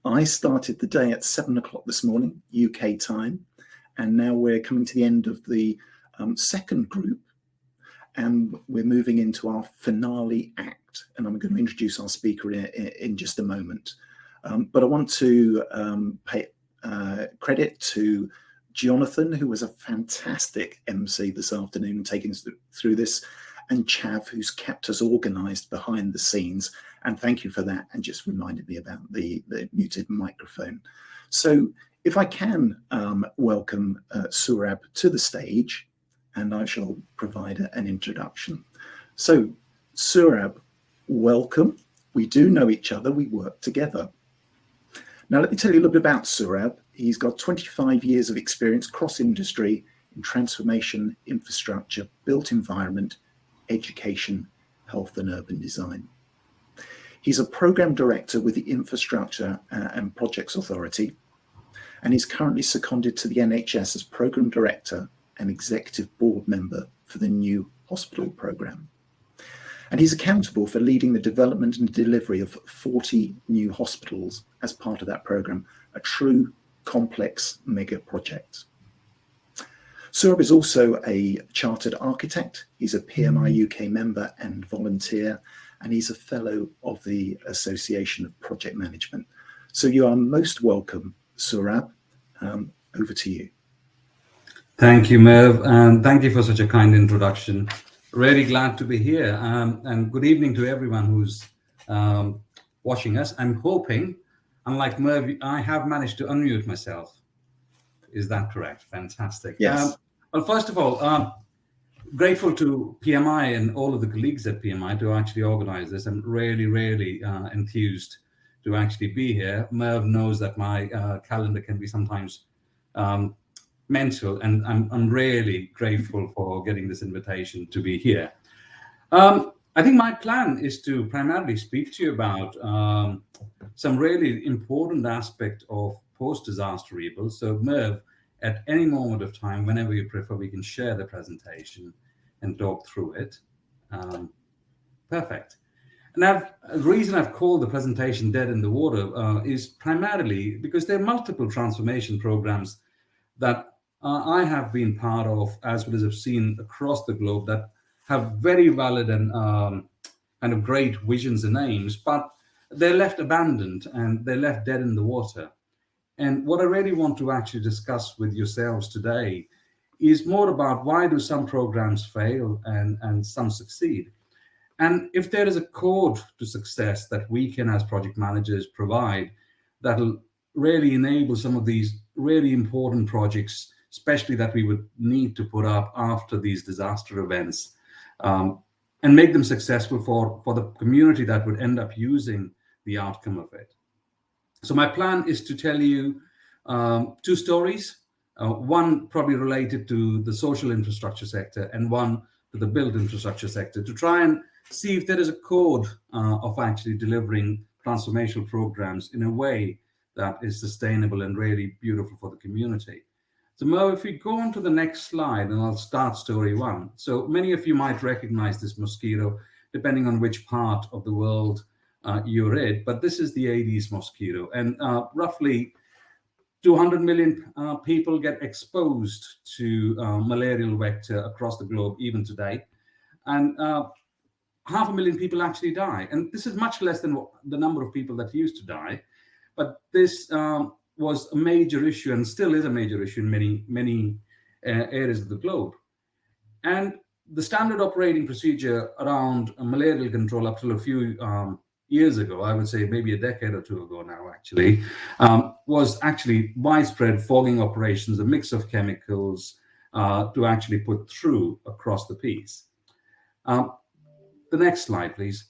I started the day at 7 o'clock this morning, UK time, and now we're coming to the end of the second group, and we're moving into our finale act. And I'm going to introduce our speaker in just a moment. But I want to pay credit to Jonathan, who was a fantastic MC this afternoon, taking us through this, and Chav, who's kept us organized behind the scenes. And thank you for that, and just reminded me about the muted microphone. So if I can welcome Saurabh to the stage, and I shall provide an introduction. So Saurabh, welcome. We do know each other, we work together. Now let me tell you a little bit about Saurabh. He's got 25 years of experience cross-industry in transformation, infrastructure, built environment, education, health and urban design. He's a program director with the Infrastructure and Projects Authority, and he's currently seconded to the NHS as program director and executive board member for the new hospital program. And he's accountable for leading the development and delivery of 40 new hospitals as part of that program, a true complex mega project. Saurabh is also a chartered architect. He's a PMI UK member and volunteer, and he's a fellow of the Association of Project Management. So you are most welcome, Saurabh. Over to you. Thank you, Merv, and thank you for such a kind introduction. Really glad to be here, and good evening to everyone who's watching us. I'm hoping, unlike Merv, I have managed to unmute myself. Is that correct? Fantastic. Yes. Well, first of all, grateful to PMI and all of the colleagues at PMI to actually organize this. I'm really enthused to actually be here. Merv knows that my calendar can be sometimes mental, and I'm really grateful for getting this invitation to be here. I think my plan is to primarily speak to you about some really important aspect of post-disaster rebuild. So Merv, at any moment of time, whenever you prefer, we can share the presentation and talk through it. Perfect. And the reason I've called the presentation Dead in the Water is primarily because there are multiple transformation programs that I have been part of, as well as have seen across the globe, that have very valid and kind of great visions and aims, but they're left abandoned and they're left dead in the water. And what I really want to actually discuss with yourselves today is more about why do some programs fail and some succeed. And if there is a code to success that we can, as project managers, provide that'll really enable some of these really important projects, especially that we would need to put up after these disaster events, and make them successful for the community that would end up using the outcome of it. So my plan is to tell you two stories, one probably related to the social infrastructure sector and one to the built infrastructure sector, to try and see if there is a code of actually delivering transformational programs in a way that is sustainable and really beautiful for the community. So Mo, if we go on to the next slide, and I'll start story one. So many of you might recognize this mosquito, depending on which part of the world you're in, but this is the Aedes mosquito, and roughly 200 million people get exposed to malarial vector across the globe even today, and 500,000 people actually die. And this is much less than the number of people that used to die, but this was a major issue and still is a major issue in many areas of the globe. And the standard operating procedure around malarial control up till a few years ago, I would say maybe a decade or two ago now actually, was actually widespread fogging operations, a mix of chemicals to actually put through across the piece. The next slide, please.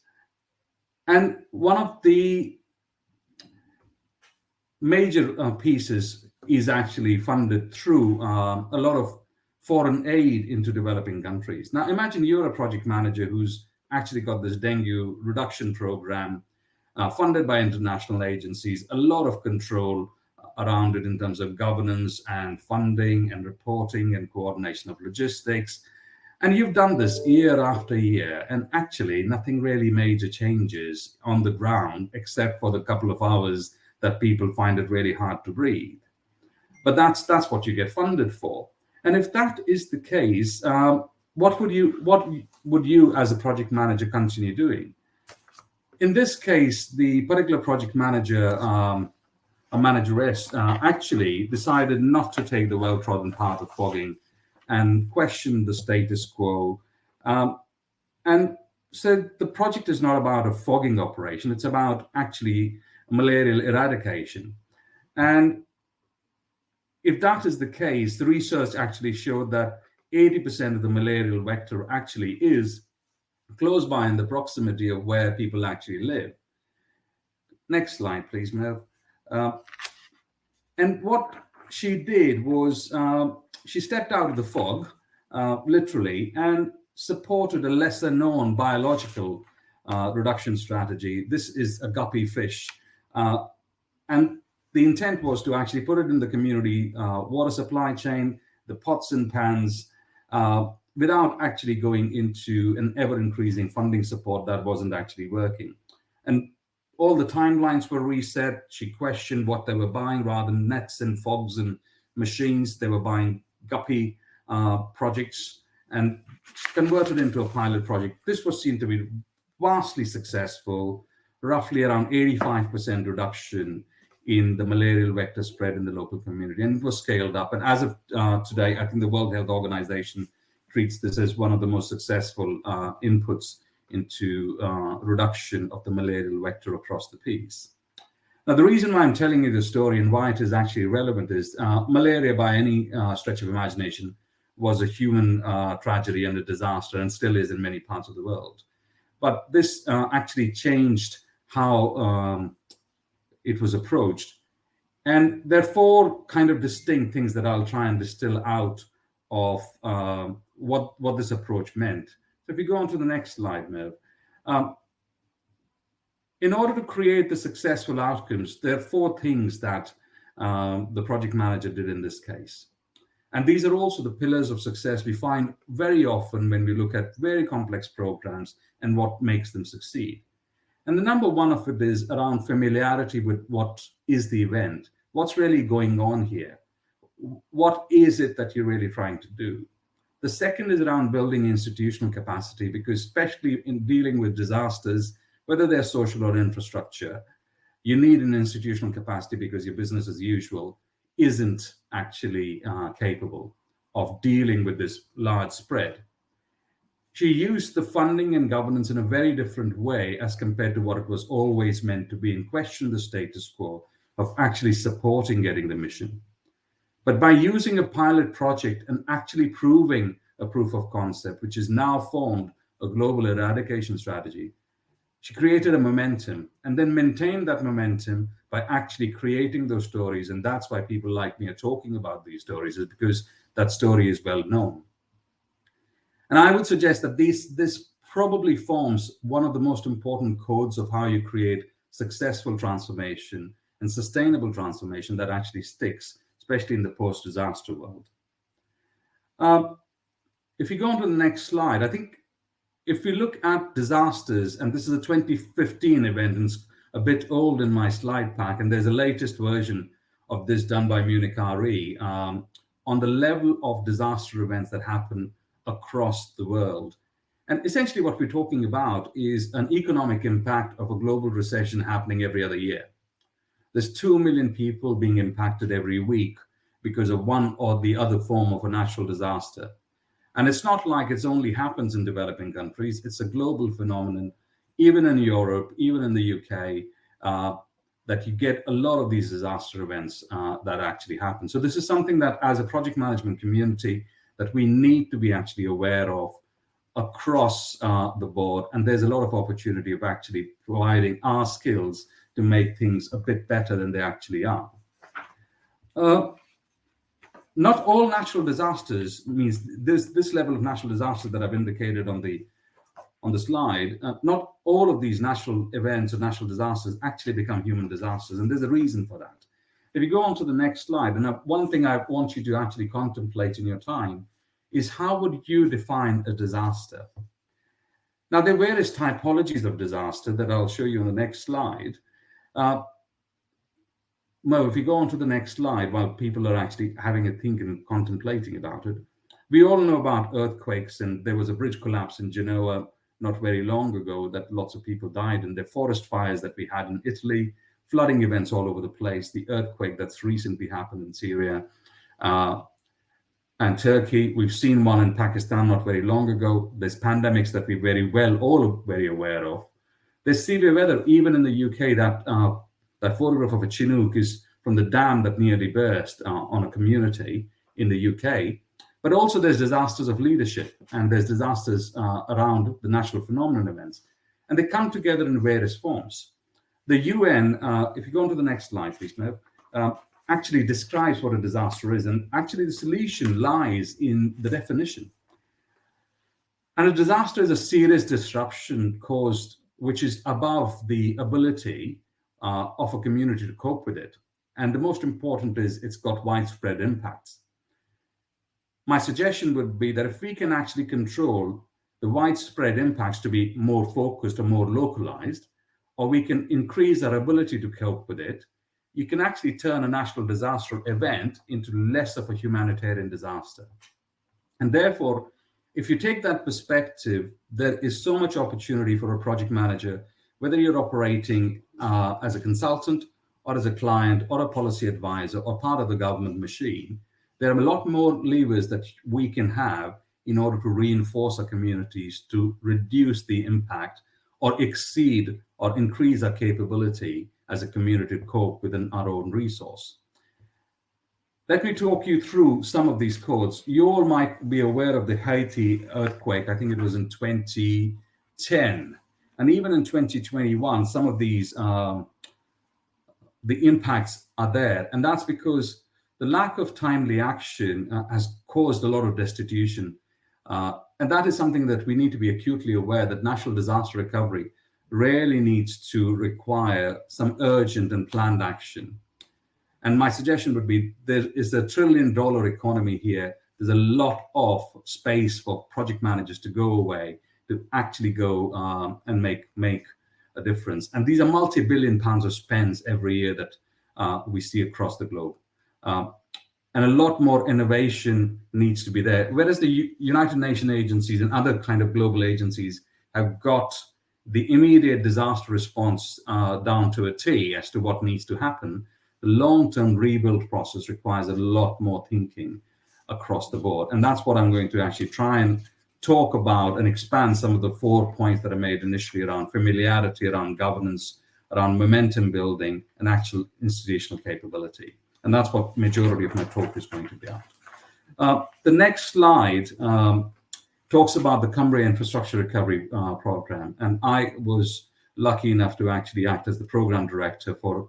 And one of the major pieces is actually funded through a lot of foreign aid into developing countries. Now, imagine you're a project manager who's actually got this dengue reduction program funded by international agencies, a lot of control around it in terms of governance and funding and reporting and coordination of logistics. And you've done this year after year, and actually nothing really major changes on the ground except for the couple of hours that people find it really hard to breathe. But that's what you get funded for. And if that is the case, what would you as a project manager continue doing? In this case, the particular project manager, a manageress, actually decided not to take the well-trodden path of fogging and questioned the status quo, and said the project is not about a fogging operation, it's about actually malarial eradication. And if that is the case, the research actually showed that 80% of the malarial vector actually is close by in the proximity of where people actually live. Next slide, please, Merv. And what she did was she stepped out of the fog, literally, and supported a lesser known biological reduction strategy. This is a guppy fish. And the intent was to actually put it in the community water supply chain, the pots and pans, without actually going into an ever-increasing funding support that wasn't actually working. And all the timelines were reset. She questioned what they were buying rather than nets and fogs and machines. They were buying guppy projects and converted into a pilot project. This was seen to be vastly successful, roughly around 85% reduction in the malarial vector spread in the local community, and it was scaled up. And as of today, I think the World Health Organization treats this as one of the most successful inputs into reduction of the malarial vector across the piece. Now, the reason why I'm telling you this story and why it is actually relevant is malaria, by any stretch of imagination, was a human tragedy and a disaster, and still is in many parts of the world. But this actually changed how it was approached. And there are four kind of distinct things that I'll try and distill out of what this approach meant. So if you go on to the next slide, Merv. In order to create the successful outcomes, there are four things that the project manager did in this case. And these are also the pillars of success we find very often when we look at very complex programs and what makes them succeed. And the number one of it is around familiarity with what is the event, what's really going on here, what is it that you're really trying to do. The second is around building institutional capacity, because especially in dealing with disasters, whether they're social or infrastructure, you need an institutional capacity because your business as usual isn't actually capable of dealing with this large spread. She used the funding and governance in a very different way as compared to what it was always meant to be, and questioned the status quo of actually supporting getting the mission. But by using a pilot project and actually proving a proof of concept, which is now formed a global eradication strategy, she created a momentum and then maintained that momentum by actually creating those stories. And that's why people like me are talking about these stories, is because that story is well known. And I would suggest that this probably forms one of the most important codes of how you create successful transformation and sustainable transformation that actually sticks, especially in the post-disaster world. If you go on to the next slide, I think if we look at disasters, and this is a 2015 event, and it's a bit old in my slide pack, and there's a latest version of this done by Munich RE on the level of disaster events that happen across the world. And essentially what we're talking about is an economic impact of a global recession happening every other year. There's 2 million people being impacted every week because of one or the other form of a natural disaster. And it's not like it only happens in developing countries. It's a global phenomenon, even in Europe, even in the UK, that you get a lot of these disaster events that actually happen. So this is something that as a project management community that we need to be actually aware of across the board. And there's a lot of opportunity of actually providing our skills to make things a bit better than they actually are. Not all natural disasters means this level of natural disaster that I've indicated on the slide. Not all of these natural events or natural disasters actually become human disasters, and there's a reason for that. If you go on to the next slide, and one thing I want you to actually contemplate in your time is how would you define a disaster? Now, there are various typologies of disaster that I'll show you on the next slide. Mo, if you go on to the next slide, while people are actually having a think and contemplating about it, we all know about earthquakes, and there was a bridge collapse in Genoa not very long ago that lots of people died, and the forest fires that we had in Italy, flooding events all over the place, the earthquake that's recently happened in Syria and Turkey. We've seen one in Pakistan not very long ago. There's pandemics that we're very well, all very aware of. There's severe weather, even in the UK. That photograph of a Chinook is from the dam that nearly burst on a community in the UK. But also there's disasters of leadership, and there's disasters around the natural phenomenon events. And they come together in various forms. The UN, if you go on to the next slide, please, Mev, actually describes what a disaster is. And actually the solution lies in the definition. And a disaster is a serious disruption caused, which is above the ability of a community to cope with it. And the most important is it's got widespread impacts. My suggestion would be that if we can actually control the widespread impacts to be more focused or more localized, or we can increase our ability to cope with it, you can actually turn a national disaster event into less of a humanitarian disaster. And therefore, if you take that perspective, there is so much opportunity for a project manager, whether you're operating as a consultant or as a client or a policy advisor or part of the government machine. There are a lot more levers that we can have in order to reinforce our communities, to reduce the impact or exceed or increase our capability as a community to cope within our own resource. Let me talk you through some of these codes. You all might be aware of the Haiti earthquake. I think it was in 2010. And even in 2021, some of these, the impacts are there. And that's because the lack of timely action has caused a lot of destitution. And that is something that we need to be acutely aware that national disaster recovery really needs to require some urgent and planned action. And my suggestion would be there is a $1 trillion economy here. There's a lot of space for project managers to go away, to actually go and make a difference. And these are multi-billion pounds of spends every year that we see across the globe. And a lot more innovation needs to be there. Whereas the United Nations agencies and other kind of global agencies have got the immediate disaster response down to a T as to what needs to happen, the long-term rebuild process requires a lot more thinking across the board. And that's what I'm going to actually try and talk about and expand some of the 4 points that I made initially around familiarity, around governance, around momentum building, and actual institutional capability. And that's what majority of my talk is going to be about. The next slide talks about the Cumbria Infrastructure Recovery Program. And I was lucky enough to actually act as the program director for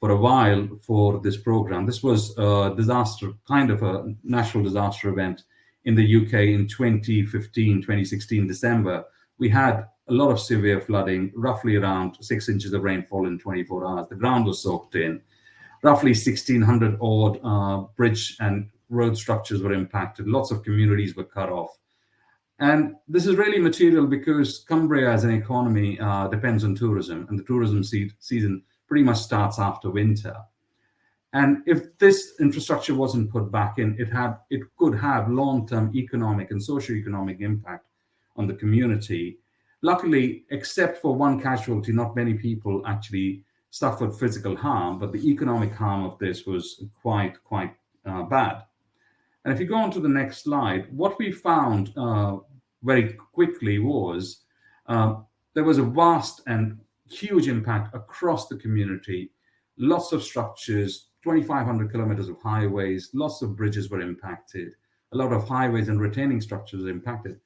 a while for this program. This was a disaster, kind of a national disaster event in the UK in 2015, 2016, December. We had a lot of severe flooding, roughly around 6 inches of rainfall in 24 hours. The ground was soaked in. Roughly 1,600 odd bridge and road structures were impacted. Lots of communities were cut off. And this is really material because Cumbria as an economy depends on tourism, and the tourism season pretty much starts after winter. And if this infrastructure wasn't put back in, it could have long-term economic and socio-economic impact on the community. Luckily, except for one casualty, not many people actually suffered physical harm, but the economic harm of this was quite bad. And if you go on to the next slide, what we found very quickly was there was a vast and huge impact across the community. Lots of structures, 2,500 kilometers of highways, lots of bridges were impacted. A lot of highways and retaining structures were impacted.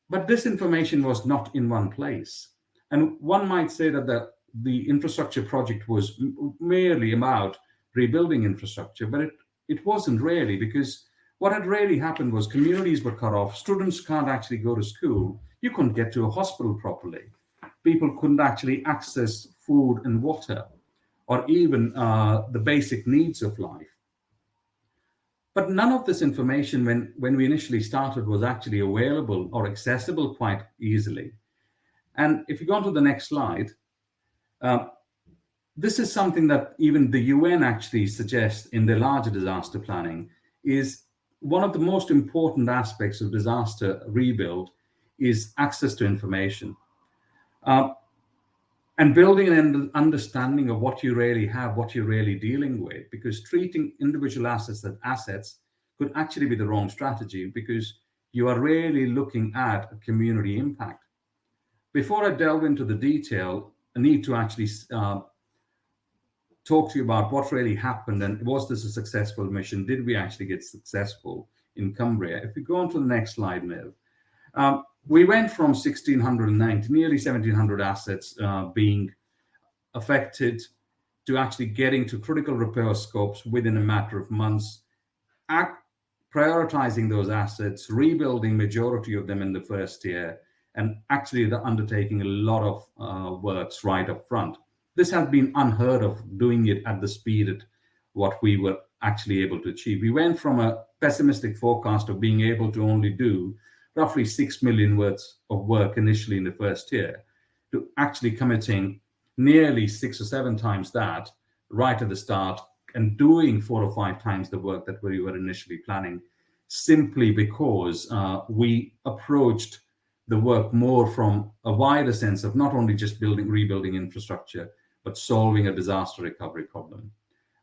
But this information was not in one place. And one might say that the infrastructure project was merely about rebuilding infrastructure, but it wasn't really, because what had really happened was communities were cut off. Students can't actually go to school. You couldn't get to a hospital properly. People couldn't actually access food and water, or even the basic needs of life. But none of this information, when we initially started, was actually available or accessible quite easily. And if you go on to the next slide, this is something that even the UN actually suggests in their larger disaster planning is one of the most important aspects of disaster rebuild is access to information. And building an understanding of what you really have, what you're really dealing with, because treating individual assets as assets could actually be the wrong strategy because you are really looking at a community impact. Before I delve into the detail, I need to actually talk to you about what really happened and was this a successful mission? Did we actually get successful in Cumbria? If we go on to the next slide, Nev. We went from 1,690, nearly 1,700 assets being affected to actually getting to critical repair scopes within a matter of months, prioritizing those assets, rebuilding majority of them in the first year, and actually undertaking a lot of works right up front. This has been unheard of, doing it at the speed at what we were actually able to achieve. We went from a pessimistic forecast of being able to only do roughly 6 million worth of work initially in the first year to actually committing nearly 6 or 7 times that right at the start and doing 4 or 5 times the work that we were initially planning, simply because we approached the work more from a wider sense of not only just rebuilding infrastructure, but solving a disaster recovery problem.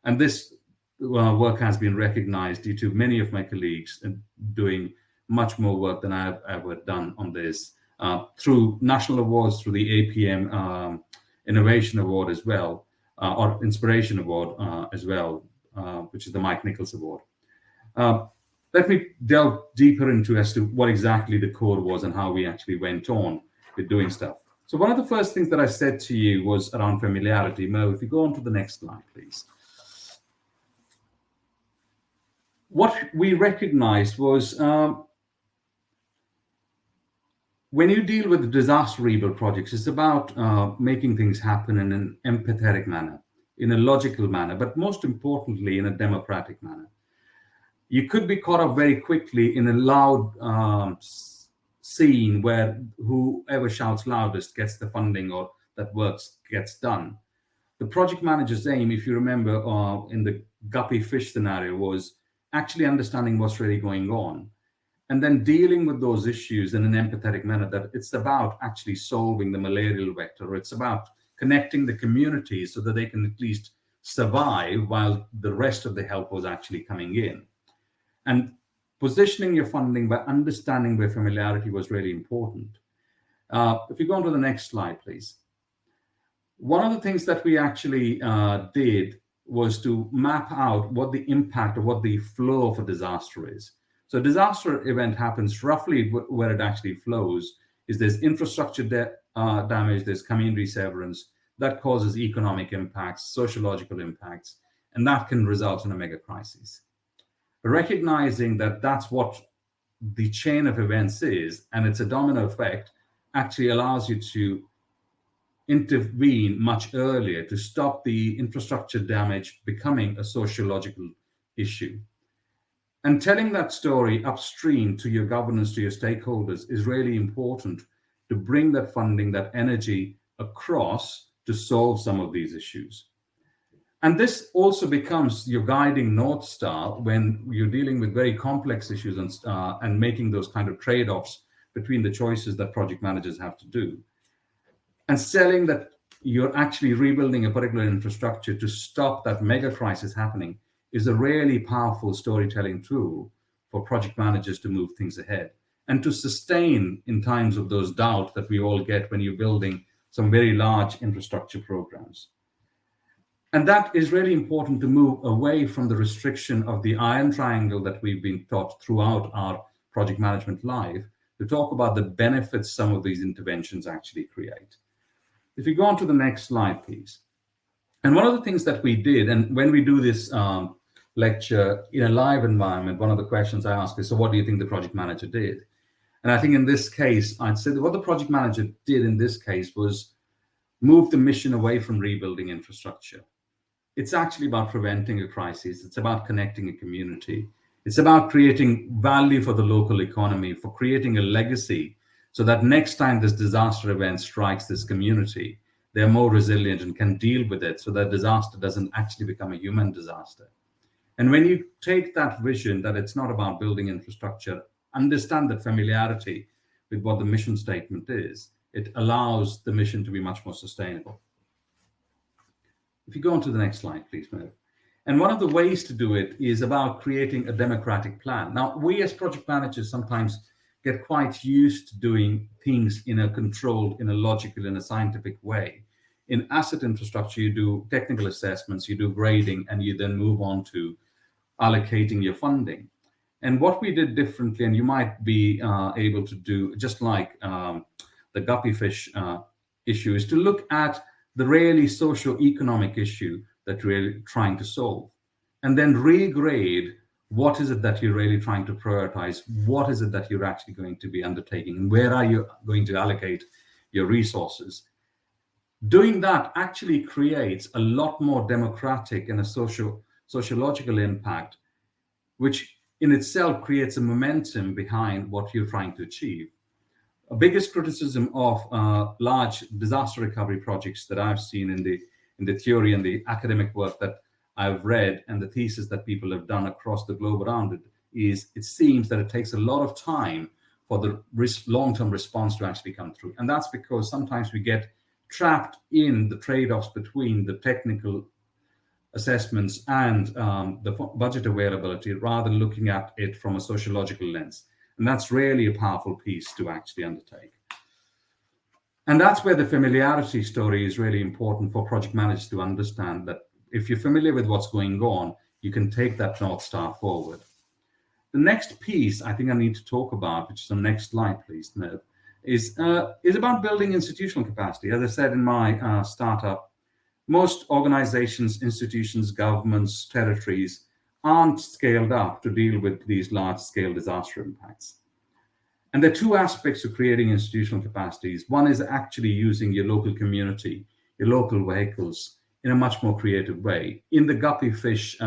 And this work has been recognized due to many of my colleagues doing much more work than I've ever done on this through national awards, through the APM Innovation Award as well, or Inspiration Award as well, which is the Mike Nichols Award. Let me delve deeper into as to what exactly the core was and how we actually went on with doing stuff. So one of the first things that I said to you was around familiarity. Mo, if you go on to the next slide, please. What we recognized was when you deal with disaster rebuild projects, it's about making things happen in an empathetic manner, in a logical manner, but most importantly, in a democratic manner. You could be caught up very quickly in a loud scene where whoever shouts loudest gets the funding or that works gets done. The project manager's aim, if you remember in the guppy fish scenario, was actually understanding what's really going on and then dealing with those issues in an empathetic manner, that it's about actually solving the malarial vector, or it's about connecting the community so that they can at least survive while the rest of the help was actually coming in. And positioning your funding by understanding where familiarity was really important. If you go on to the next slide, please. One of the things that we actually did was to map out what the impact or what the flow of a disaster is. So a disaster event happens roughly where it actually flows is there's infrastructure damage, there's community severance, that causes economic impacts, sociological impacts, and that can result in a mega crisis. Recognizing that that's what the chain of events is, and it's a domino effect, actually allows you to intervene much earlier to stop the infrastructure damage becoming a sociological issue. And telling that story upstream to your governance, to your stakeholders, is really important to bring that funding, that energy across to solve some of these issues. And this also becomes your guiding North Star when you're dealing with very complex issues and making those kind of trade-offs between the choices that project managers have to do. And selling that you're actually rebuilding a particular infrastructure to stop that mega crisis happening is a really powerful storytelling tool for project managers to move things ahead and to sustain in times of those doubts that we all get when you're building some very large infrastructure programs. And that is really important to move away from the restriction of the iron triangle that we've been taught throughout our project management life to talk about the benefits some of these interventions actually create. If you go on to the next slide, please. And one of the things that we did, and when we do this lecture in a live environment, one of the questions I ask is, so what do you think the project manager did? And I think in this case, I'd say that what the project manager did in this case was move the mission away from rebuilding infrastructure. It's actually about preventing a crisis. It's about connecting a community. It's about creating value for the local economy, for creating a legacy so that next time this disaster event strikes this community, they're more resilient and can deal with it, so that disaster doesn't actually become a human disaster. And when you take that vision that it's not about building infrastructure, understand that familiarity with what the mission statement is, it allows the mission to be much more sustainable. If you go on to the next slide, please, Merv. And one of the ways to do it is about creating a democratic plan. Now, we as project managers sometimes get quite used to doing things in a controlled, in a logical, in a scientific way. In asset infrastructure, you do technical assessments, you do grading, and you then move on to allocating your funding. And what we did differently, and you might be able to do, just like the guppy fish issue, is to look at the really socio-economic issue that we're really trying to solve, and then regrade what is it that you're really trying to prioritize, what is it that you're actually going to be undertaking, and where are you going to allocate your resources. Doing that actually creates a lot more democratic and a sociological impact, which in itself creates a momentum behind what you're trying to achieve. A biggest criticism of large disaster recovery projects that I've seen in the theory and the academic work that I've read and the thesis that people have done across the globe around it is it seems that it takes a lot of time for the long-term response to actually come through. And that's because sometimes we get trapped in the trade-offs between the technical assessments and the budget availability, rather than looking at it from a sociological lens. And that's really a powerful piece to actually undertake. And that's where the familiarity story is really important for project managers to understand, that if you're familiar with what's going on, you can take that North Star forward. The next piece I think I need to talk about, which is the next slide, please, Merv, is about building institutional capacity. As I said in my startup, most organizations, institutions, governments, territories aren't scaled up to deal with these large-scale disaster impacts. And there are two aspects to creating institutional capacities. One is actually using your local community, your local vehicles in a much more creative way. In the guppy fish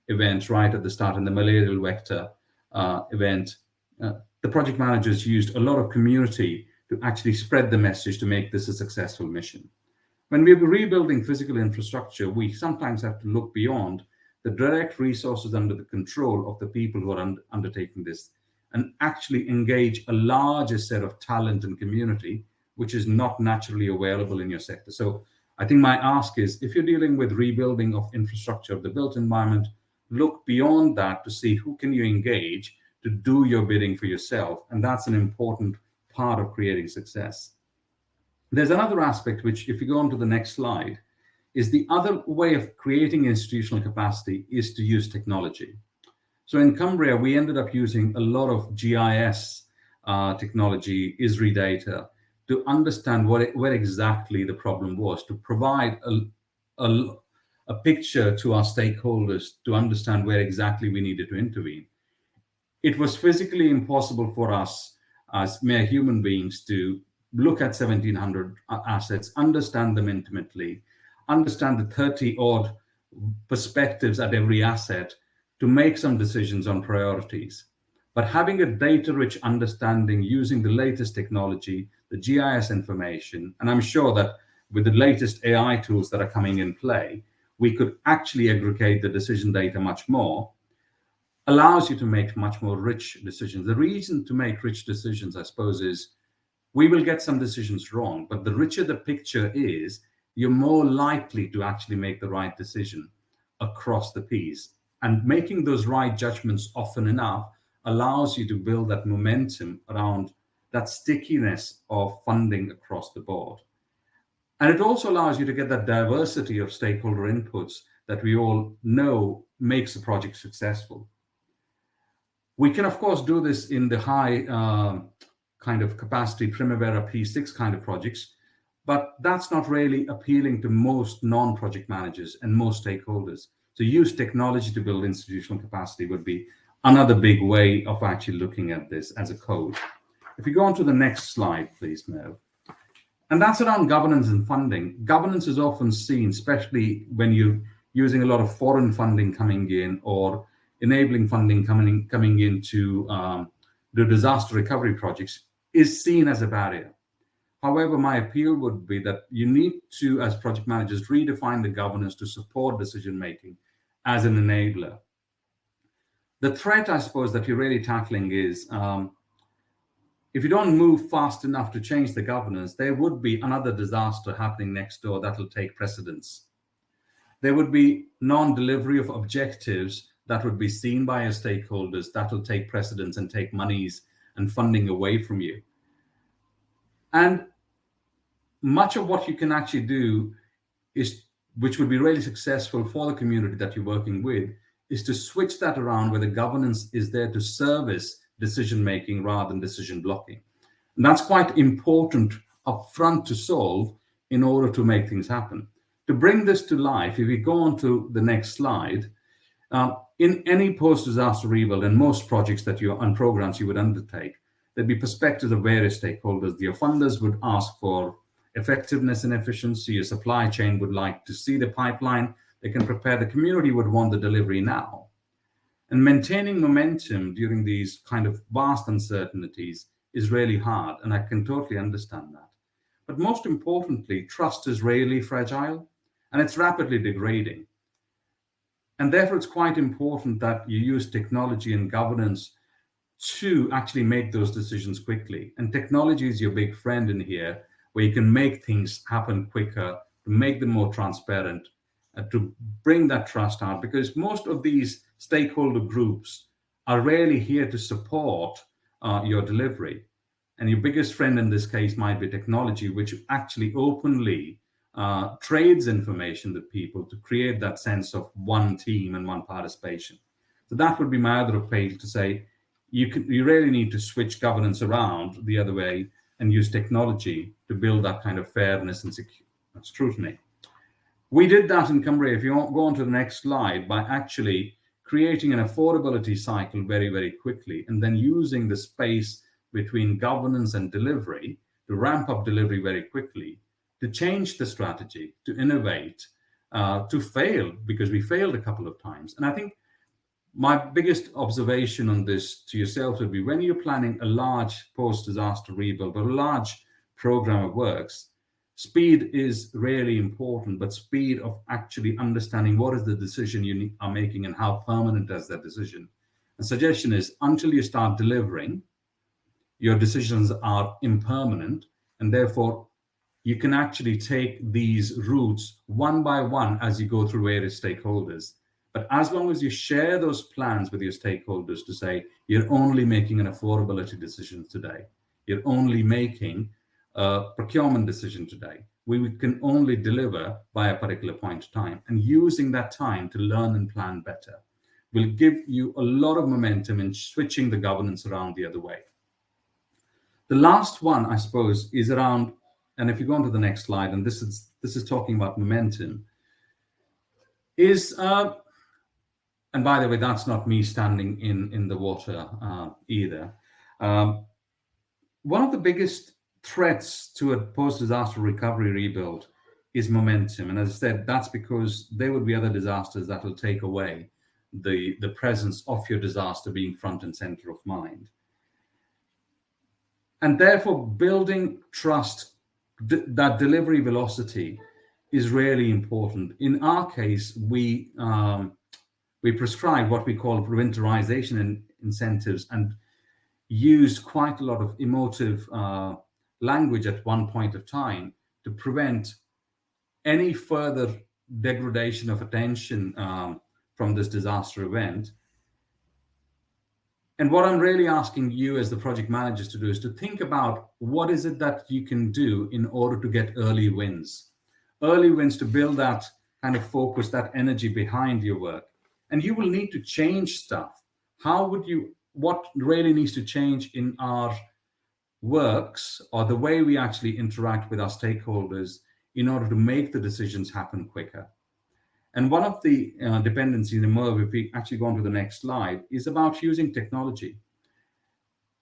event right at the start, in the malarial vector event, the project managers used a lot of community to actually spread the message to make this a successful mission. When we're rebuilding physical infrastructure, we sometimes have to look beyond the direct resources under the control of the people who are undertaking this, and actually engage a larger set of talent and community, which is not naturally available in your sector. So I think my ask is, if you're dealing with rebuilding of infrastructure of the built environment, look beyond that to see who can you engage to do your bidding for yourself. And that's an important part of creating success. There's another aspect, which if you go on to the next slide, is the other way of creating institutional capacity is to use technology. So in Cumbria, we ended up using a lot of GIS technology, ISRI data, to understand where exactly the problem was, to provide a picture to our stakeholders to understand where exactly we needed to intervene. It was physically impossible for us as mere human beings to look at 1,700 assets, understand them intimately, understand the 30-odd perspectives at every asset, to make some decisions on priorities. But having a data-rich understanding using the latest technology, the GIS information, and I'm sure that with the latest AI tools that are coming in play, we could actually aggregate the decision data much more, allows you to make much more rich decisions. The reason to make rich decisions, I suppose, is we will get some decisions wrong, but the richer the picture is, you're more likely to actually make the right decision across the piece. And making those right judgments often enough allows you to build that momentum around that stickiness of funding across the board. And it also allows you to get that diversity of stakeholder inputs that we all know makes a project successful. We can, of course, do this in the high kind of capacity Primavera P6 kind of projects, but that's not really appealing to most non-project managers and most stakeholders. So use technology to build institutional capacity would be another big way of actually looking at this as a code. If you go on to the next slide, please, Merv. And that's around governance and funding. Governance is often seen, especially when you're using a lot of foreign funding coming in or enabling funding coming into the disaster recovery projects, is seen as a barrier. However, my appeal would be that you need to, as project managers, redefine the governance to support decision-making as an enabler. The threat, I suppose, that you're really tackling is if you don't move fast enough to change the governance, there would be another disaster happening next door that will take precedence. There would be non-delivery of objectives that would be seen by your stakeholders that will take precedence and take monies and funding away from you. And much of what you can actually do is, which would be really successful for the community that you're working with, is to switch that around where the governance is there to service decision-making rather than decision blocking. And that's quite important upfront to solve in order to make things happen. To bring this to life, if we go on to the next slide, in any post-disaster rebuild and most projects that you and programs you would undertake, there'd be perspectives of various stakeholders. Your funders would ask for effectiveness and efficiency. Your supply chain would like to see the pipeline. They can prepare. The community would want the delivery now. And maintaining momentum during these kind of vast uncertainties is really hard, and I can totally understand that. But most importantly, trust is really fragile, and it's rapidly degrading. And therefore, it's quite important that you use technology and governance to actually make those decisions quickly. And technology is your big friend in here, where you can make things happen quicker, to make them more transparent, to bring that trust out, because most of these stakeholder groups are really here to support your delivery. And your biggest friend in this case might be technology, which actually openly trades information with people to create that sense of one team and one participation. So that would be my other appeal, to say you really need to switch governance around the other way and use technology to build that kind of fairness and scrutiny. We did that in Cumbria, if you go on to the next slide, by actually creating an affordability cycle very, very quickly, and then using the space between governance and delivery to ramp up delivery very quickly, to change the strategy, to innovate, to fail, because we failed a couple of times. And I think my biggest observation on this to yourself would be, when you're planning a large post-disaster rebuild or a large program of works, speed is really important, but speed of actually understanding what is the decision you are making and how permanent is that decision. The suggestion is, until you start delivering, your decisions are impermanent, and therefore you can actually take these routes one by one as you go through various stakeholders. But as long as you share those plans with your stakeholders to say, you're only making an affordability decision today, you're only making a procurement decision today, we can only deliver by a particular point of time. And using that time to learn and plan better will give you a lot of momentum in switching the governance around the other way. The last one, I suppose, is around, and if you go on to the next slide, and this is talking about momentum, is, and by the way, that's not me standing in the water either. One of the biggest threats to a post-disaster recovery rebuild is momentum. And as I said, that's because there would be other disasters that will take away the presence of your disaster being front and center of mind. And therefore, building trust, that delivery velocity is really important. In our case, we prescribe what we call winterization incentives, and used quite a lot of emotive language at one point of time to prevent any further degradation of attention from this disaster event. And what I'm really asking you as the project managers to do is to think about what is it that you can do in order to get early wins to build that kind of focus, that energy behind your work. And you will need to change stuff. What really needs to change in our works, or the way we actually interact with our stakeholders, in order to make the decisions happen quicker? And one of the dependencies in MERV, if we actually go on to the next slide, is about using technology.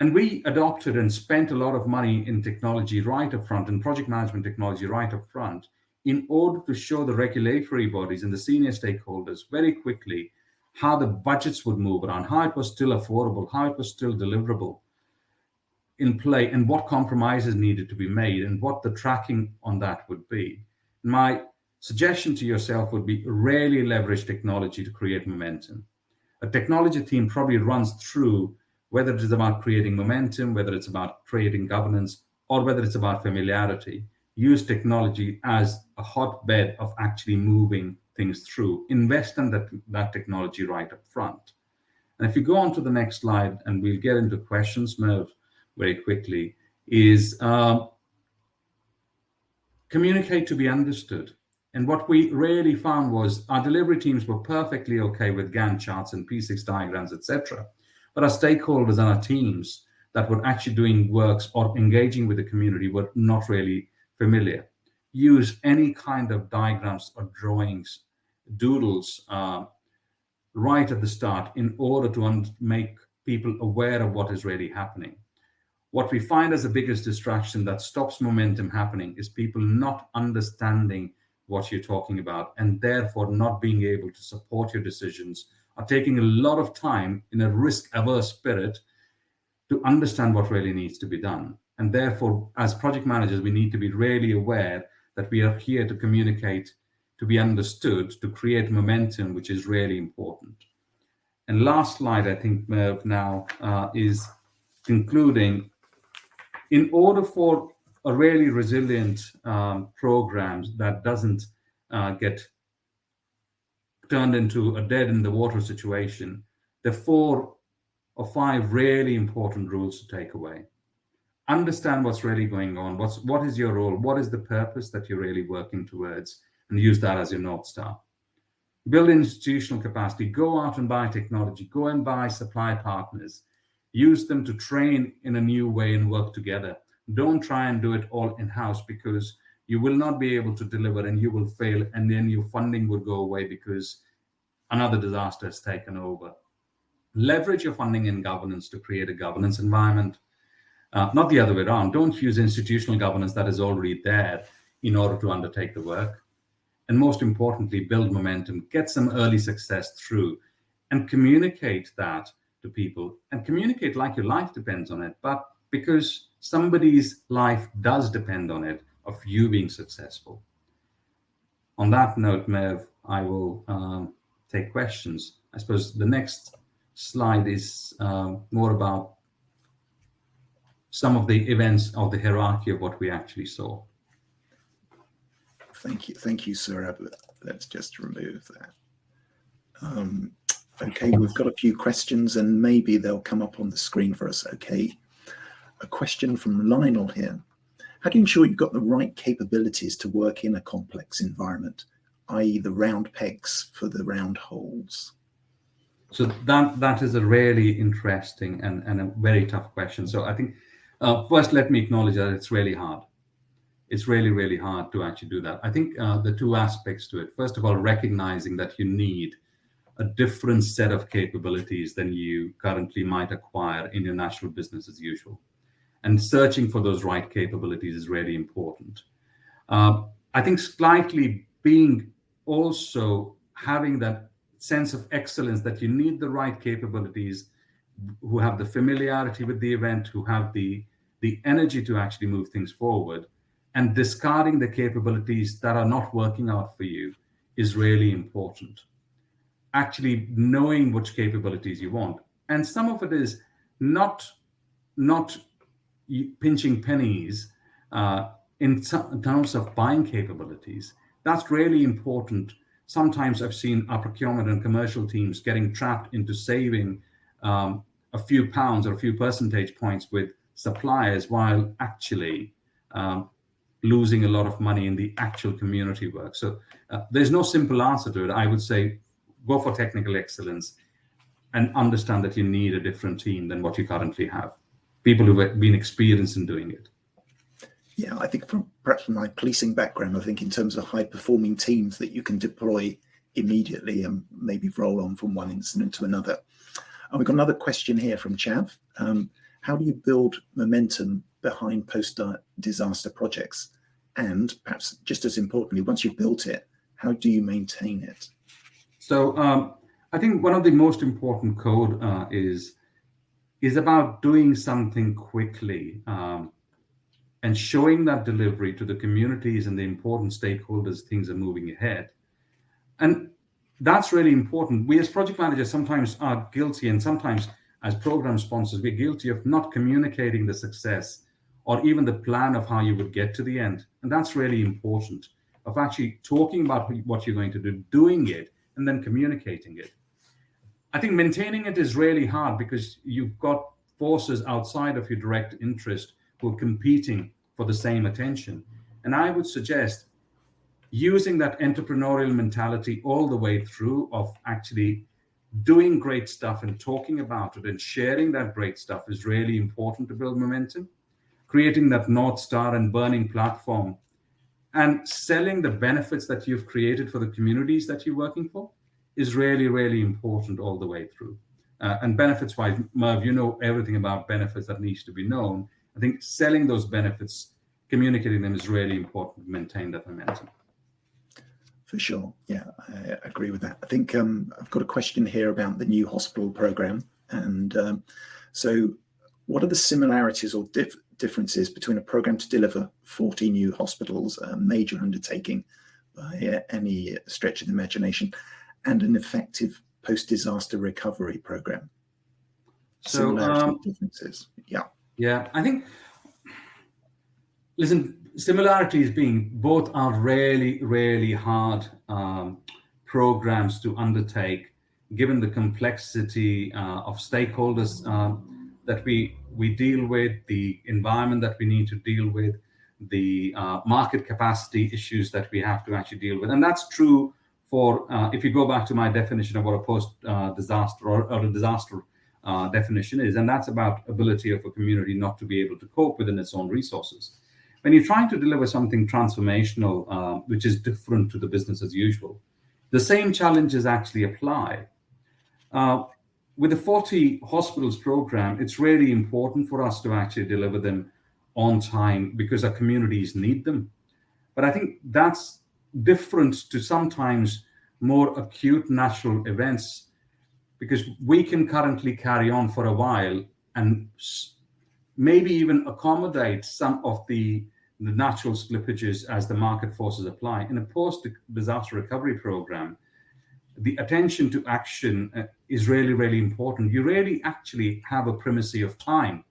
And we adopted and spent a lot of money in technology right up front, and project management technology right up front, in order to show the regulatory bodies and the senior stakeholders very quickly how the budgets would move around, how it was still affordable, how it was still deliverable. in play and what compromises needed to be made and what the tracking on that would be. My suggestion to yourself would be rarely leverage technology to create momentum. A technology team probably runs through whether it is about creating momentum, whether it's about creating governance, or whether it's about familiarity. Use technology as a hotbed of actually moving things through. Invest in that technology right up front. And if you go on to the next slide, and we'll get into questions, Merv, very quickly, is communicate to be understood. And what we really found was our delivery teams were perfectly okay with Gantt charts and P6 diagrams, etc. But our stakeholders and our teams that were actually doing works or engaging with the community were not really familiar. Use any kind of diagrams or drawings, doodles, right at the start in order to make people aware of what is really happening. What we find as the biggest distraction that stops momentum happening is people not understanding what you're talking about and therefore not being able to support your decisions, or taking a lot of time in a risk-averse spirit to understand what really needs to be done. And therefore, as project managers, we need to be really aware that we are here to communicate, to be understood, to create momentum, which is really important. And last slide, I think, Merv, now is concluding. In order for a really resilient program that doesn't get turned into a dead in the water situation, there are 4 or 5 really important rules to take away. Understand what's really going on. What is your role? What is the purpose that you're really working towards? And use that as your North Star. Build institutional capacity. Go out and buy technology. Go and buy supply partners. Use them to train in a new way and work together. Don't try and do it all in-house, because you will not be able to deliver and you will fail, and then your funding would go away because another disaster has taken over. Leverage your funding and governance to create a governance environment, not the other way around. Don't use institutional governance that is already there in order to undertake the work. And most importantly, build momentum, get some early success through, and communicate that to people, and communicate like your life depends on it, but because somebody's life does depend on it, of you being successful. On that note, Merv, I will take questions. I suppose the next slide is more about some of the events of the hierarchy of what we actually saw. Thank you, Saurabh. Let's just remove that. Okay, we've got a few questions and maybe they'll come up on the screen for us. Okay, a question from Lionel here. How do you ensure you've got the right capabilities to work in a complex environment, i.e. the round pegs for the round holes? So that is a really interesting and a very tough question. So I think first let me acknowledge that it's really hard. It's really, really hard to actually do that. I think the 2 aspects to it. First of all, recognizing that you need a different set of capabilities than you currently might acquire in your natural business as usual. And searching for those right capabilities is really important. I think slightly being also having that sense of excellence that you need the right capabilities, who have the familiarity with the event, who have the energy to actually move things forward, and discarding the capabilities that are not working out for you is really important. Actually knowing which capabilities you want. And some of it is not pinching pennies in terms of buying capabilities. That's really important. Sometimes I've seen our procurement and commercial teams getting trapped into saving a few pounds or a few percentage points with suppliers while actually losing a lot of money in the actual community work. So there's no simple answer to it. I would say go for technical excellence and understand that you need a different team than what you currently have. People who've been experienced in doing it. Yeah, I think perhaps from my policing background, I think in terms of high-performing teams that you can deploy immediately and maybe roll on from one incident to another. And we've got another question here from Chav. How do you build momentum behind post-disaster projects? And perhaps just as importantly, once you've built it, how do you maintain it? So I think one of the most important code is is about doing something quickly and showing that delivery to the communities and the important stakeholders things are moving ahead. And that's really important. We as project managers sometimes are guilty, and sometimes as program sponsors, we're guilty of not communicating the success or even the plan of how you would get to the end. And that's really important, of actually talking about what you're going to do, doing it, and then communicating it. I think maintaining it is really hard because you've got forces outside of your direct interest who are competing for the same attention. And I would suggest using that entrepreneurial mentality all the way through, of actually doing great stuff and talking about it and sharing that great stuff is really important to build momentum. Creating that North Star and burning platform and selling the benefits that you've created for the communities that you're working for is really, really important all the way through. And benefits wise, Merv, you know everything about benefits that needs to be known. I think selling those benefits, communicating them is really important to maintain that momentum. For sure. Yeah, I agree with that. I think I've got a question here about the new hospital program. And so what are the similarities or differences between a program to deliver 40 new hospitals, a major undertaking by any stretch of the imagination, and an effective post-disaster recovery program? So differences. Yeah, I think, listen, similarities being both are really, really hard programs to undertake, given the complexity of stakeholders that we deal with, the environment that we need to deal with, the market capacity issues that we have to actually deal with. And that's true for, if you go back to my definition of what a post-disaster or a disaster definition is, and that's about ability of a community not to be able to cope within its own resources. When you're trying to deliver something transformational, which is different to the business as usual, the same challenges actually apply. With the 40 hospitals program, it's really important for us to actually deliver them on time because our communities need them. But I think that's different to sometimes more acute natural events, because we can currently carry on for a while and maybe even accommodate some of the natural slippages as the market forces apply. In a post-disaster recovery program, the attention to action is really, really important. You really actually have a primacy of time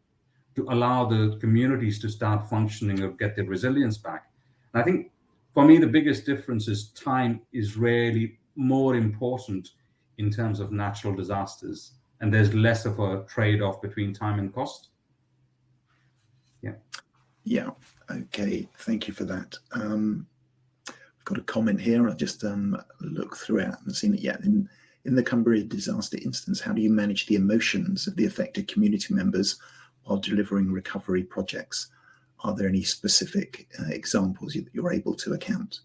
to allow the communities to start functioning or get their resilience back. And I think for me, the biggest difference is time is really more important in terms of natural disasters, and there's less of a trade-off between time and cost. Yeah. Okay. Thank you for that. I've got a comment here. I just looked through it and seen it yet. In the Cumbria disaster instance, how do you manage the emotions of the affected community members while delivering recovery projects? Are there any specific examples you're able to account?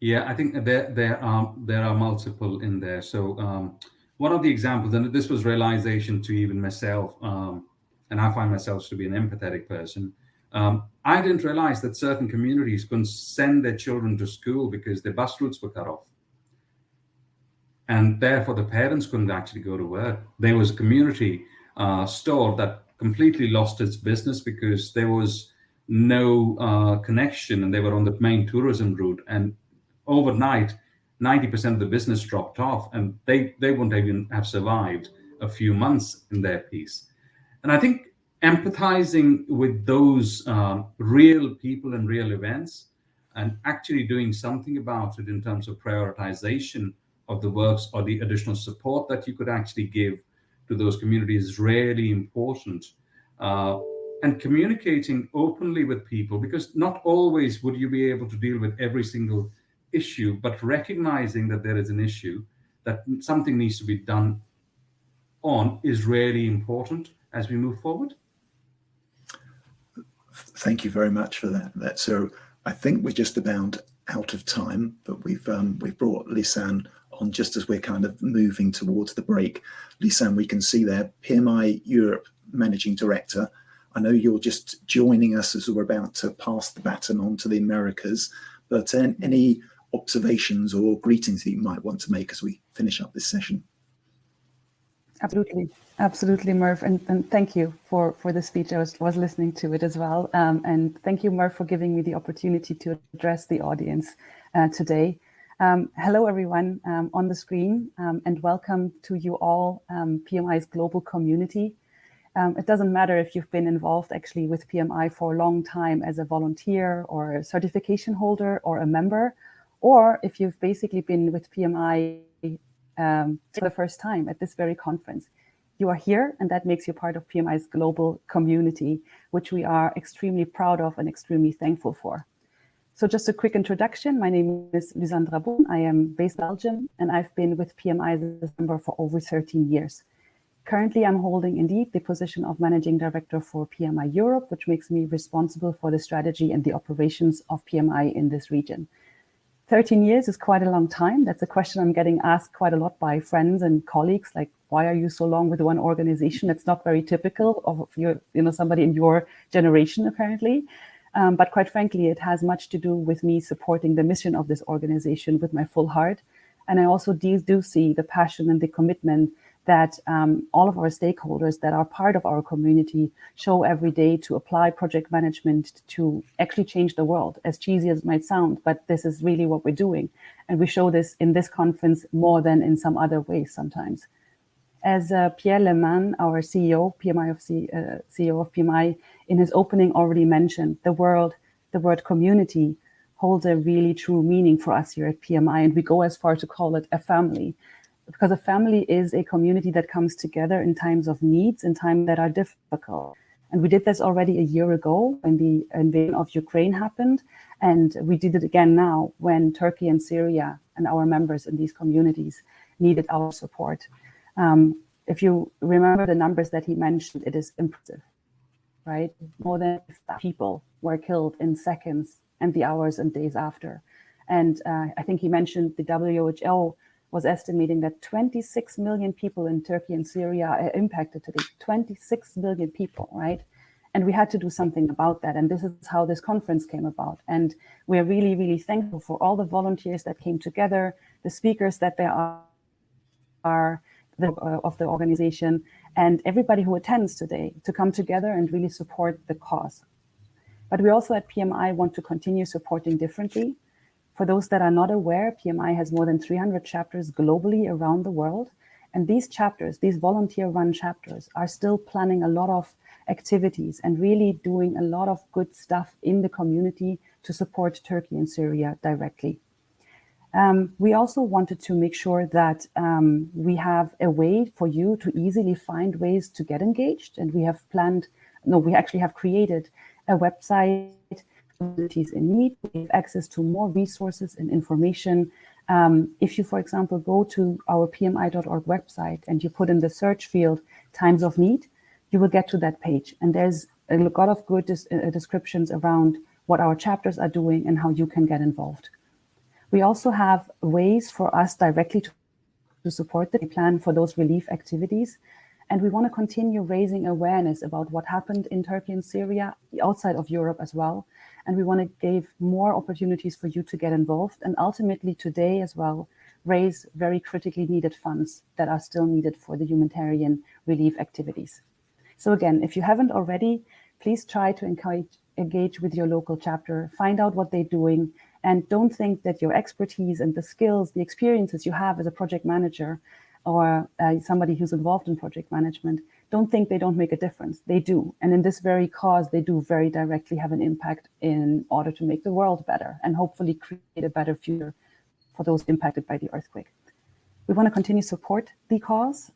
Yeah, I think there are multiple in there. So one of the examples, and this was realization to even myself, and I find myself to be an empathetic person. I didn't realize that certain communities couldn't send their children to school because their bus routes were cut off. And therefore, the parents couldn't actually go to work. There was a community store that completely lost its business because there was no connection, and they were on the main tourism route. And overnight, 90% of the business dropped off, and they wouldn't even have survived a few months in their piece. And I think empathizing with those real people and real events, and actually doing something about it in terms of prioritization of the works or the additional support that you could actually give to those communities is really important. And communicating openly with people, because not always would you be able to deal with every single issue, but recognizing that there is an issue, that something needs to be done on, is really important as we move forward. Thank you very much for that. So I think we're just about out of time, but we've brought Lisanne on just as we're kind of moving towards the break. Lisanne, we can see there, PMI Europe Managing Director. I know you're just joining us as we're about to pass the baton on to the Americas, but any observations or greetings that you might want to make as we finish up this session? Absolutely, Murph, and thank you for the speech. I was listening to it as well, and thank you, Murph, for giving me the opportunity to address the audience today. Hello, everyone on the screen, and welcome to you all, PMI's global community. It doesn't matter if you've been involved actually with PMI for a long time as a volunteer or a certification holder or a member, or if you've basically been with PMI for the first time at this very conference. You are here, and that makes you part of PMI's global community, which we are extremely proud of and extremely thankful for. So just a quick introduction. My name is Lysandra Boon. I am based in Belgium, and I've been with PMI as a member for over 13 years. Currently, I'm holding indeed the position of Managing Director for PMI Europe, which makes me responsible for the strategy and the operations of PMI in this region. 13 years is quite a long time. That's a question I'm getting asked quite a lot by friends and colleagues, like, why are you so long with one organization? It's not very typical of somebody in your generation, apparently. But quite frankly, it has much to do with me supporting the mission of this organization with my full heart. And I also do see the passion and the commitment that all of our stakeholders that are part of our community show every day to apply project management to actually change the world, as cheesy as it might sound, but this is really what we're doing. And we show this in this conference more than in some other ways sometimes. As Pierre Lehmann, our CEO, CEO of PMI, in his opening already mentioned, the word community holds a really true meaning for us here at PMI, and we go as far to call it a family. Because a family is a community that comes together in times of needs, in times that are difficult. And we did this already a year ago when the invasion of Ukraine happened. And we did it again now when Turkey and Syria and our members in these communities needed our support. If you remember the numbers that he mentioned, it is impressive, right? More than 5 people were killed in seconds and the hours and days after. And I think he mentioned the WHO was estimating that 26 million people in Turkey and Syria are impacted today. 26 million people, right? And we had to do something about that. And this is how this conference came about. And we're really, really thankful for all the volunteers that came together, the speakers that there are of the organization, and everybody who attends today to come together and really support the cause. But we also at PMI want to continue supporting differently. For those that are not aware, PMI has more than 300 chapters globally around the world. And these chapters, these volunteer-run chapters, are still planning a lot of activities and really doing a lot of good stuff in the community to support Turkey and Syria directly. We also wanted to make sure that we have a way for you to easily find ways to get engaged. And we actually have created a website, communities in need. We have access to more resources and information. If you, for example, go to our pmi.org website and you put in the search field times of need, you will get to that page. And there's a lot of good descriptions around what our chapters are doing and how you can get involved. We also have ways for us directly to support the plan for those relief activities. And we want to continue raising awareness about what happened in Turkey and Syria, outside of Europe as well. And we want to give more opportunities for you to get involved. And ultimately today as well, raise very critically needed funds that are still needed for the humanitarian relief activities. So again, if you haven't already, please try to engage with your local chapter, find out what they're doing, and don't think that your expertise and the skills, the experiences you have as a project manager or somebody who's involved in project management, don't think they don't make a difference. They do. And in this very cause, they do very directly have an impact in order to make the world better and hopefully create a better future for those impacted by the earthquake. We want to continue to support the cause.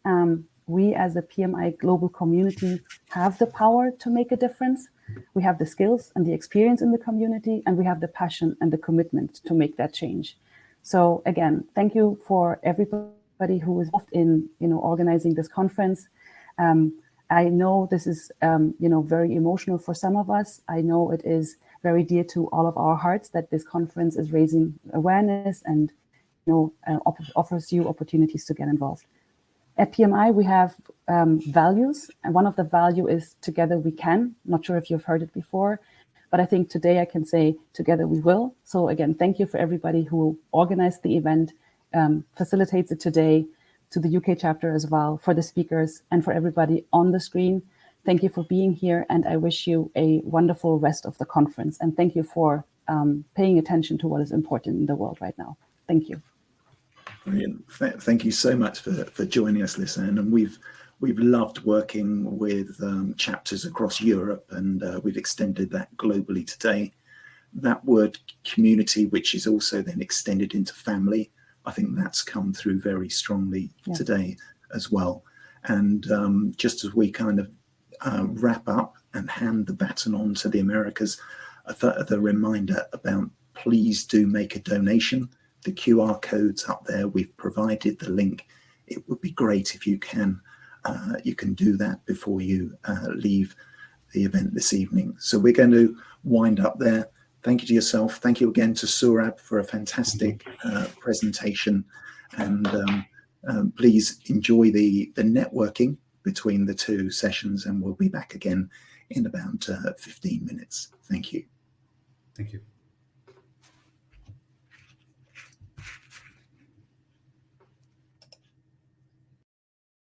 We as the PMI global community have the power to make a difference. We have the skills and the experience in the community, and we have the passion and the commitment to make that change. So again, thank you for everybody who is involved in organizing this conference. I know this is very emotional for some of us. I know it is very dear to all of our hearts that this conference is raising awareness and offers you opportunities to get involved. At PMI, we have values, and one of the value is together we can. Not sure if you've heard it before, but I think today I can say together we will. So again, thank you for everybody who organized the event, facilitates it today, to the UK chapter as well, for the speakers, and for everybody on the screen. Thank you for being here, and I wish you a wonderful rest of the conference. And thank you for paying attention to what is important in the world right now. Thank you. Brilliant. Thank you so much for joining us, Lisanne. And we've loved working with chapters across Europe, and we've extended that globally today. That word community, which is also then extended into family, I think that's come through very strongly today as well. And just as we kind of wrap up and hand the baton on to the Americas, the reminder about please do make a donation. The QR code's up there. We've provided the link. It would be great if you can do that before you leave the event this evening. So we're going to wind up there. Thank you to yourself. Thank you again to Saurabh for a fantastic presentation. And please enjoy the networking between the two sessions, and we'll be back again in about 15 minutes. Thank you. Thank you.